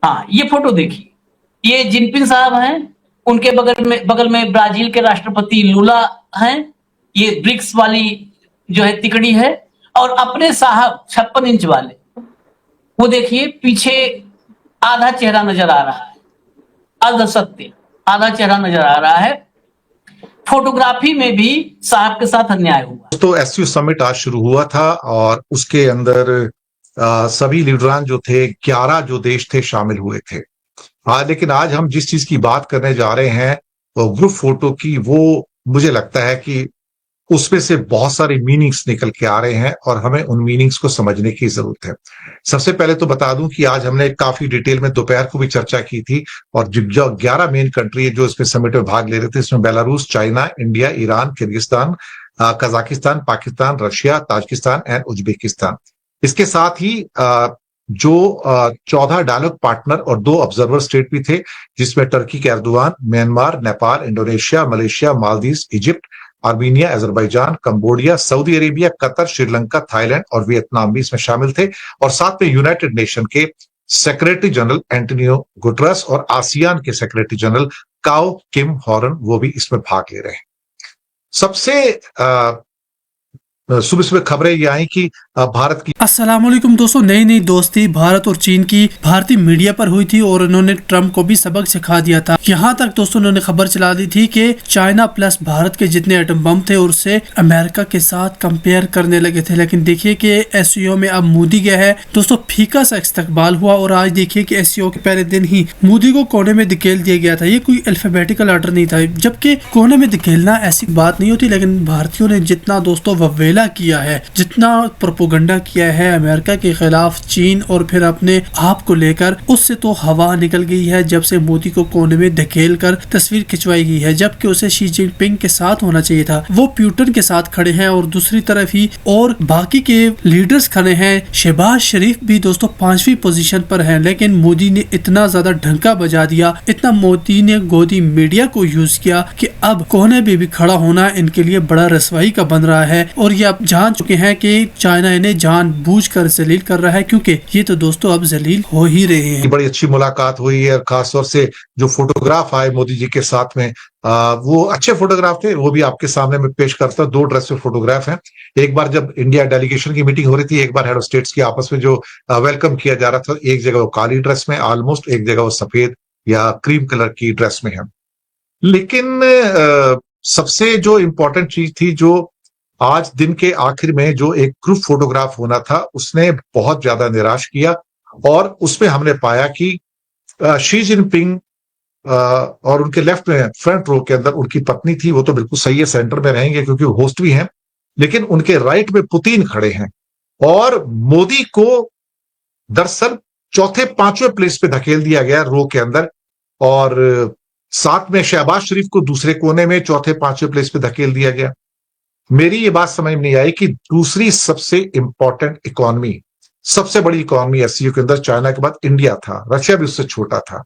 हाँ, ये फोटो देखिए, ये जिनपिंग साहब हैं, उनके बगल में ब्राजील के राष्ट्रपति लूला हैं, ये ब्रिक्स वाली जो है तिकड़ी है, और अपने साहब 56 इंच वाले, वो देखिए पीछे आधा चेहरा नजर आ रहा है, अर्ध सत्य आधा चेहरा नजर आ रहा है। फोटोग्राफी में भी साहब के साथ अन्याय हुआ। तो एससीओ समिट आज शुरू हुआ था और उसके अंदर सभी लीडरान जो थे, 11 जो देश थे शामिल हुए थे। लेकिन आज हम जिस चीज की बात करने जा रहे हैं वो ग्रुप फोटो की, वो मुझे लगता है कि उसमें से बहुत सारे मीनिंग्स निकल के आ रहे हैं और हमें उन मीनिंग्स को समझने की जरूरत है। सबसे पहले तो बता दूं कि आज हमने काफी डिटेल में दोपहर को भी चर्चा की थी, और जो 11 मेन कंट्री है जो इसमें समिट में भाग ले रहे थे, इसमें Belarus, China, India, Iran, Kyrgyzstan, Kazakhstan, Pakistan, Russia, Tajikistan and Uzbekistan. इसके साथ ही जो 14 डायलॉग पार्टनर और 2 ऑब्जर्वर स्टेट भी थे, जिसमें टर्की के Erdogan, Myanmar, Nepal, Indonesia, Malaysia, Maldives, Egypt, Armenia, Azerbaijan, Cambodia, Saudi Arabia, Qatar, Sri Lanka, Thailand और वियतनाम भी इसमें शामिल थे। और साथ में यूनाइटेड नेशन के सेक्रेटरी जनरल एंटोनियो गुटरस और आसियान के सेक्रेटरी जनरल काओ किम हॉरन, वो भी इसमें भाग ले रहे हैं। सबसे सुबह सुबह खबरें ये आई कि भारत की अस्सलाम वालेकुम दोस्तों, नई दोस्ती भारत और चीन की भारतीय मीडिया पर हुई थी और उन्होंने ट्रम्प को भी सबक सिखा दिया था। यहाँ तक दोस्तों उन्होंने खबर चला दी थी कि चाइना प्लस भारत के जितने एटम बम थे उससे अमेरिका के साथ कंपेयर करने लगे थे। लेकिन देखिए कि एससीओ में अब मोदी गया है दोस्तों, फीका सा इस्तकबाल हुआ और आज देखिए कि एससीओ के पहले दिन ही मोदी को कोने में धकेल दिया गया था। ये कोई अल्फाबेटिकल ऑर्डर नहीं था, जबकि कोने में धकेलना ऐसी बात नहीं होती, लेकिन भारतीयों ने जितना दोस्तों ववेला किया है, जितना प्रोपोगंडा किया है अमेरिका के खिलाफ चीन और फिर अपने आप को लेकर, उससे तो हवा निकल गई है जब से मोदी को कोने में धकेल कर तस्वीर खिंचवाई गई है। जबकि उसे शी जिनपिंग के साथ होना चाहिए था, वो प्यूटन के साथ खड़े हैं और दूसरी तरफ ही और बाकी के लीडर्स खड़े हैं। शहबाज शरीफ भी दोस्तों 5वीं पोजीशन पर है, लेकिन मोदी ने इतना ज्यादा ढंका बजा दिया, इतना मोदी ने गोदी मीडिया को यूज किया कि अब कोने में भी खड़ा होना इनके लिए बड़ा रसवाई का बन रहा है। और ये अब जान चुके हैं कि चाइना इन्हें जानबूझकर जलील कर रहा है, क्योंकि ये तो दोस्तों अब जलील हो ही रहे हैं। बड़ी अच्छी मुलाकात हुई है, खासतौर से जो फोटोग्राफ आए मोदी जी के साथ में, वो अच्छे फोटोग्राफ थे, वो भी आपके सामने में पेश करता हूं। 2 ड्रेस में फोटोग्राफ हैं। एक बार जब इंडिया डेलीगेशन की मीटिंग हो रही थी, एक बार हेड ऑफ स्टेट्स की आपस में जो वेलकम किया जा रहा था, एक जगह वो काली ड्रेस में ऑलमोस्ट, एक जगह वो सफेद या क्रीम कलर की ड्रेस में है। लेकिन सबसे जो इम्पोर्टेंट चीज थी, जो आज दिन के आखिर में जो एक ग्रुप फोटोग्राफ होना था, उसने बहुत ज्यादा निराश किया। और उसमें हमने पाया कि शी जिनपिंग और उनके लेफ्ट में फ्रंट रो के अंदर उनकी पत्नी थी, वो तो बिल्कुल सही है, सेंटर में रहेंगे क्योंकि वो होस्ट भी हैं। लेकिन उनके राइट में पुतिन खड़े हैं और मोदी को दरअसल चौथे 5वें प्लेस पे धकेल दिया गया रो के अंदर, और साथ में शहबाज शरीफ को दूसरे कोने में चौथे 5वें प्लेस पे धकेल दिया गया। मेरी ये बात समझ में नहीं आई कि दूसरी सबसे इंपॉर्टेंट इकोनॉमी, सबसे बड़ी इकोनॉमी एससीओ के अंदर चाइना के बाद इंडिया था, रशिया भी उससे छोटा था,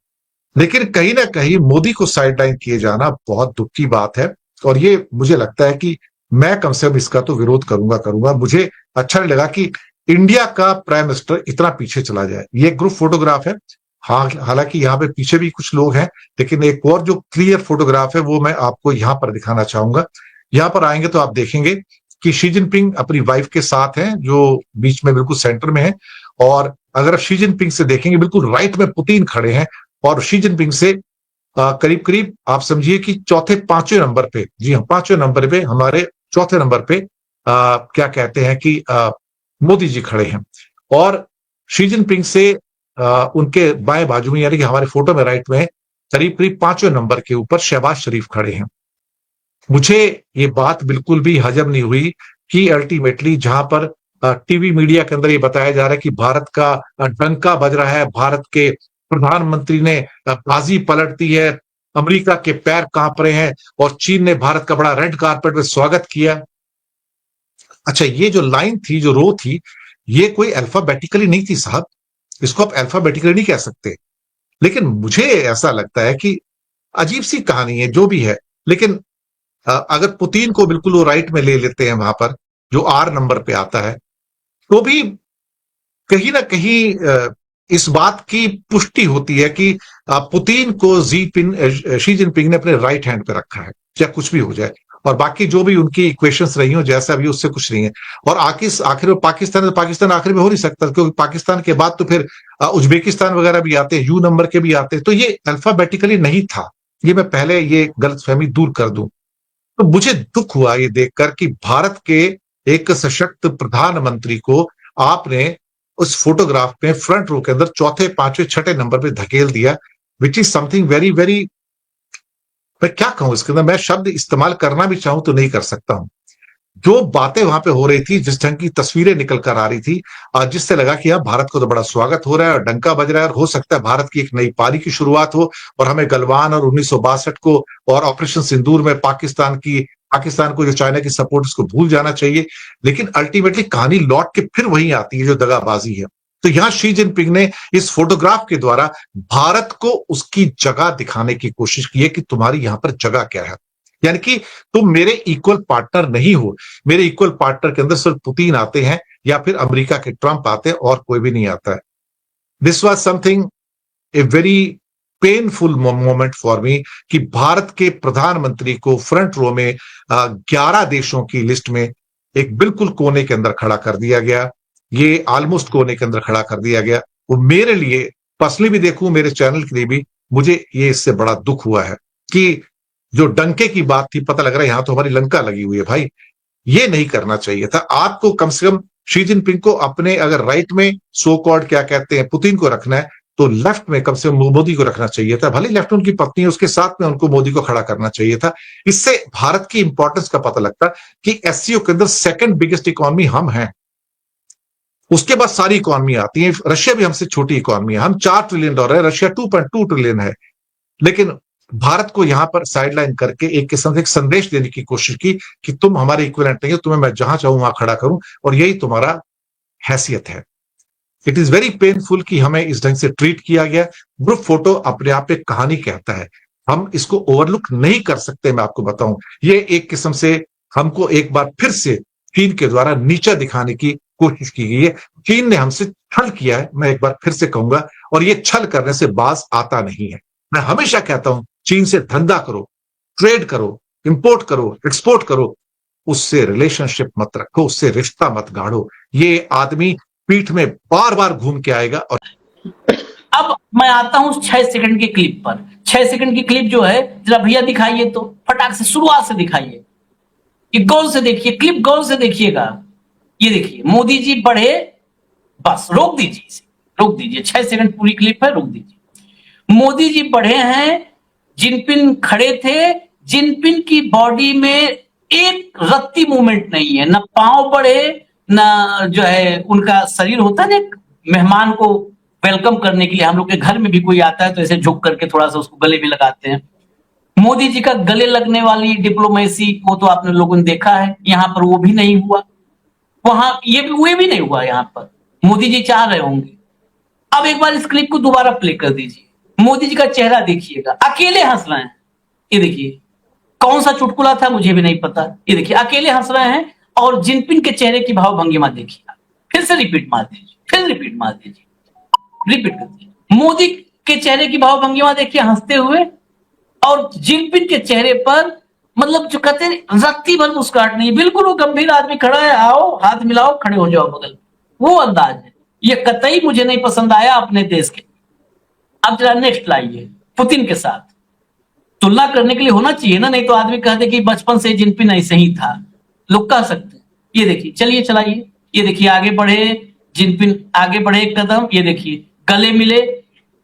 लेकिन कहीं ना कहीं मोदी को साइडलाइन किए जाना बहुत दुख की बात है। और ये मुझे लगता है कि मैं कम से कम इसका तो विरोध करूंगा। मुझे अच्छा नहीं लगा कि इंडिया का प्राइम मिनिस्टर इतना पीछे चला जाए। ये ग्रुप फोटोग्राफ है, हाँ, हालांकि यहाँ पे पीछे भी कुछ लोग हैं, लेकिन एक और जो क्लियर फोटोग्राफ है वो मैं आपको यहाँ पर दिखाना चाहूंगा। यहाँ पर आएंगे तो आप देखेंगे कि शी जिनपिंग अपनी वाइफ के साथ हैं, जो बीच में बिल्कुल सेंटर में है। और अगर शी जिनपिंग से देखेंगे, बिल्कुल राइट में पुतिन खड़े हैं, और शी जिनपिंग से करीब करीब आप समझिए कि चौथे 5वें नंबर पे, जी हाँ 5वें नंबर पे, हमारे चौथे नंबर पे क्या कहते हैं कि मोदी जी खड़े हैं। और शी जिनपिंग से उनके बाएं बाजू में, यानी कि हमारे फोटो में राइट में, करीब करीब 5वें नंबर के ऊपर शहबाज शरीफ खड़े हैं। मुझे ये बात बिल्कुल भी हजम नहीं हुई कि अल्टीमेटली जहां पर टीवी मीडिया के अंदर ये बताया जा रहा है कि भारत का डंका बज रहा है, भारत के प्रधानमंत्री ने बाजी पलट दी है, अमेरिका के पैर कांप रहे हैं और चीन ने भारत का बड़ा रेड कारपेट में स्वागत किया। अच्छा, ये जो लाइन थी, जो रो थी, ये कोई अल्फाबेटिकली नहीं थी साहब, इसको आप अल्फाबेटिकली नहीं कह सकते। लेकिन मुझे ऐसा लगता है कि अजीब सी कहानी है जो भी है। लेकिन अगर पुतिन को बिल्कुल वो राइट में ले लेते हैं, वहां पर जो R नंबर पे आता है, तो भी कहीं ना कहीं इस बात की पुष्टि होती है कि पुतिन को शी जिनपिंग ने अपने राइट हैंड पे रखा है, चाहे कुछ भी हो जाए। और बाकी जो भी उनकी इक्वेशंस रही हो जैसा भी, उससे कुछ नहीं है। और आखिर में पाकिस्तान आखिर में हो नहीं सकता, क्योंकि पाकिस्तान के बाद तो फिर उज्बेकिस्तान वगैरह भी आते हैं, यू नंबर के भी आते हैं। तो ये अल्फाबेटिकली नहीं था। ये मैं पहले ये गलतफहमी दूर कर दूं। तो मुझे दुख हुआ ये देखकर कि भारत के एक सशक्त प्रधानमंत्री को आपने उस फोटोग्राफ में फ्रंट रो के अंदर चौथे, पांचवें, छठे नंबर पे धकेल दिया, which is something very very, मैं क्या कहूं इसके अंदर, मैं शब्द इस्तेमाल करना भी चाहूं तो नहीं कर सकता हूं। जो बातें वहां पे हो रही थी, जिस ढंग की तस्वीरें निकल कर आ रही थी, जिससे लगा कि भारत को तो बड़ा स्वागत हो रहा है और डंका बज रहा है, और हो सकता है भारत की एक नई पारी की शुरुआत हो और हमें गलवान और 1962 को और ऑपरेशन सिंदूर में पाकिस्तान को जो चाइना की सपोर्ट, उसको भूल जाना चाहिए। लेकिन अल्टीमेटली कहानी लौट के फिर वही आती है जो दगाबाजी है। तो यहां शी जिनपिंग ने इस फोटोग्राफ के द्वारा भारत को उसकी जगह दिखाने की कोशिश की है कि तुम्हारी यहां पर जगह क्या है। यानी कि तुम मेरे इक्वल पार्टनर नहीं हो। मेरे इक्वल पार्टनर के अंदर सिर्फ पुतिन आते हैं या फिर अमेरिका के ट्रंप आते हैं, और कोई भी नहीं आता है। This was something a very painful moment for me कि भारत के प्रधानमंत्री को फ्रंट रो में 11 देशों की लिस्ट में एक बिल्कुल कोने के अंदर खड़ा कर दिया गया। ये ऑलमोस्ट कोने के अंदर खड़ा कर दिया गया। वो मेरे लिए पर्सनली भी देखूं, मेरे चैनल के लिए भी, मुझे ये इससे बड़ा दुख हुआ है कि जो डंके की बात थी, पता लग रहा है यहां तो हमारी लंका लगी हुई है। भाई, ये नहीं करना चाहिए था। आपको कम से कम शी जिनपिंग को अपने, अगर राइट में सो कॉल्ड क्या कहते हैं, पुतिन को रखना है, तो लेफ्ट में कम से कम मोदी को रखना चाहिए था। भले लेफ्ट उनकी पत्नी है, उसके साथ में उनको मोदी को खड़ा करना चाहिए था। इससे भारत की इंपॉर्टेंस का पता लगता कि एससीओ के अंदर सेकंड बिगेस्ट इकोनॉमी हम हैं। उसके बाद सारी इकोनॉमी आती है। रशिया भी हमसे छोटी इकोनॉमी है, हम $4 ट्रिलियन है, रशिया 2.2 ट्रिलियन है। लेकिन भारत को यहां पर साइडलाइन करके एक किस्म से एक संदेश देने की कोशिश की कि तुम हमारे इक्विवेलेंट नहीं हो, तुम्हें मैं जहां चाहूं वहां खड़ा करूं, और यही तुम्हारा हैसियत है। इट इज वेरी पेनफुल कि हमें इस ढंग से ट्रीट किया गया। ग्रुप फोटो अपने आप एक कहानी कहता है, हम इसको ओवरलुक नहीं कर सकते। मैं आपको बताऊं, ये एक किस्म से हमको एक बार फिर से चीन के द्वारा नीचा दिखाने की कोशिश की गई है। चीन ने हमसे छल किया है, मैं एक बार फिर से कहूंगा, और ये छल करने से बाज आता नहीं है। मैं हमेशा कहता हूं, चीन से धंधा करो, ट्रेड करो, इंपोर्ट करो, एक्सपोर्ट करो, उससे रिलेशनशिप मत रखो, उससे रिश्ता मत गाढ़ो। ये आदमी पीठ में बार बार घूम के आएगा। और अब मैं आता हूं 6 सेकंड की क्लिप पर। 6 सेकंड की क्लिप जो है, जरा भैया दिखाइए तो, फटाक से शुरुआत से दिखाइए। ये गौर से देखिए, क्लिप गौर से देखिएगा। ये देखिए, मोदी जी बढ़े, बस रोक दीजिए इसे, रोक दीजिए। 6 सेकंड पूरी क्लिप है, रोक दीजिए। मोदी जी बढ़े हैं, जिनपिन खड़े थे। जिनपिन की बॉडी में एक रत्ती मूवमेंट नहीं है, ना पांव बढ़े, ना जो है उनका शरीर होता है ना, मेहमान को वेलकम करने के लिए हम लोग के घर में भी कोई आता है तो ऐसे झुक करके थोड़ा सा उसको गले भी लगाते हैं। मोदी जी का गले लगने वाली डिप्लोमेसी वो तो आपने लोगों ने देखा है, यहां पर वो भी नहीं हुआ, वहां ये भी नहीं हुआ। यहां पर मोदी जी चाह रहे होंगे। अब एक बार इस क्लिप को दोबारा प्ले कर दीजिए। मोदी जी का चेहरा देखिएगा, अकेले हंस रहे हैं। ये देखिए, कौन सा चुटकुला था मुझे भी नहीं पता। ये देखिए, अकेले हंस रहे हैं, और जिनपिन के चेहरे की भाव भंगिमा देखिए। फिर से रिपीट मार दीजिए, फिर रिपीट मार दीजिए, रिपीट कर दीजिए। मोदी के चेहरे की भाव भंगिमा देखिए हंसते हुए, और जिनपिन के चेहरे पर मतलब जो कहते हैं रत्ती भर मुस्कुराहट नहीं, बिल्कुल वो गंभीर आदमी खड़ा है, आओ हाथ मिलाओ, खड़े हो जाओ बगल, वो अंदाज है। ये कतई मुझे नहीं पसंद आया अपने देश के। अब जरा नेक्स्ट लाइए, पुतिन के साथ तुलना करने के लिए होना चाहिए ना, नहीं तो आदमी कहते कि बचपन से जिनपिन ऐसे ही था, लोग कह सकते हैं। ये देखिए, चलिए चलाइए। ये देखिए, आगे बढ़े जिनपिन, आगे बढ़े एक कदम। ये देखिए, गले मिले।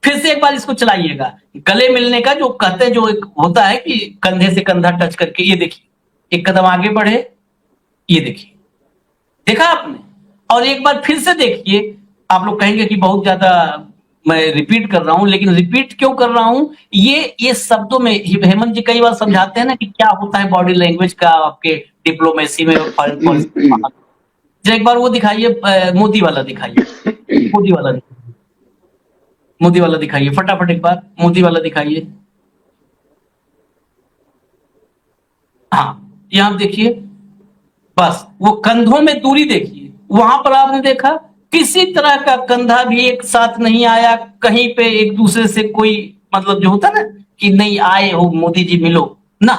फिर से एक बार इसको चलाइएगा। गले मिलने का जो कहते हैं, जो एक होता है कि कंधे से कंधा टच करके, ये देखिए, एक कदम आगे बढ़े। ये देखिए, देखा आपने। और एक बार फिर से देखिए। आप लोग कहेंगे कि बहुत ज्यादा मैं रिपीट कर रहा हूं, लेकिन रिपीट क्यों कर रहा हूं, ये शब्दों में हेमंत जी कई बार समझाते हैं ना कि क्या होता है बॉडी लैंग्वेज का आपके डिप्लोमेसी में, फॉरेन पॉलिसी। जरा एक बार वो दिखाइए, मोदी वाला दिखाइए, मोदी वाला दिखाइए, मोदी वाला दिखाइए, फटाफट एक बार मोदी वाला दिखाइए। हाँ, यहां देखिए, बस वो कंधों में दूरी देखिए। वहां पर आपने देखा किसी तरह का कंधा भी एक साथ नहीं आया, कहीं पे एक दूसरे से कोई मतलब जो होता ना कि नहीं आए हो मोदी जी मिलो ना,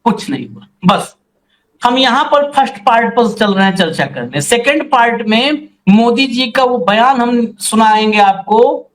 कुछ नहीं हुआ। बस हम यहां पर फर्स्ट पार्ट पर चल रहे हैं चर्चा करने। सेकंड पार्ट में मोदी जी का वो बयान हम सुनाएंगे आपको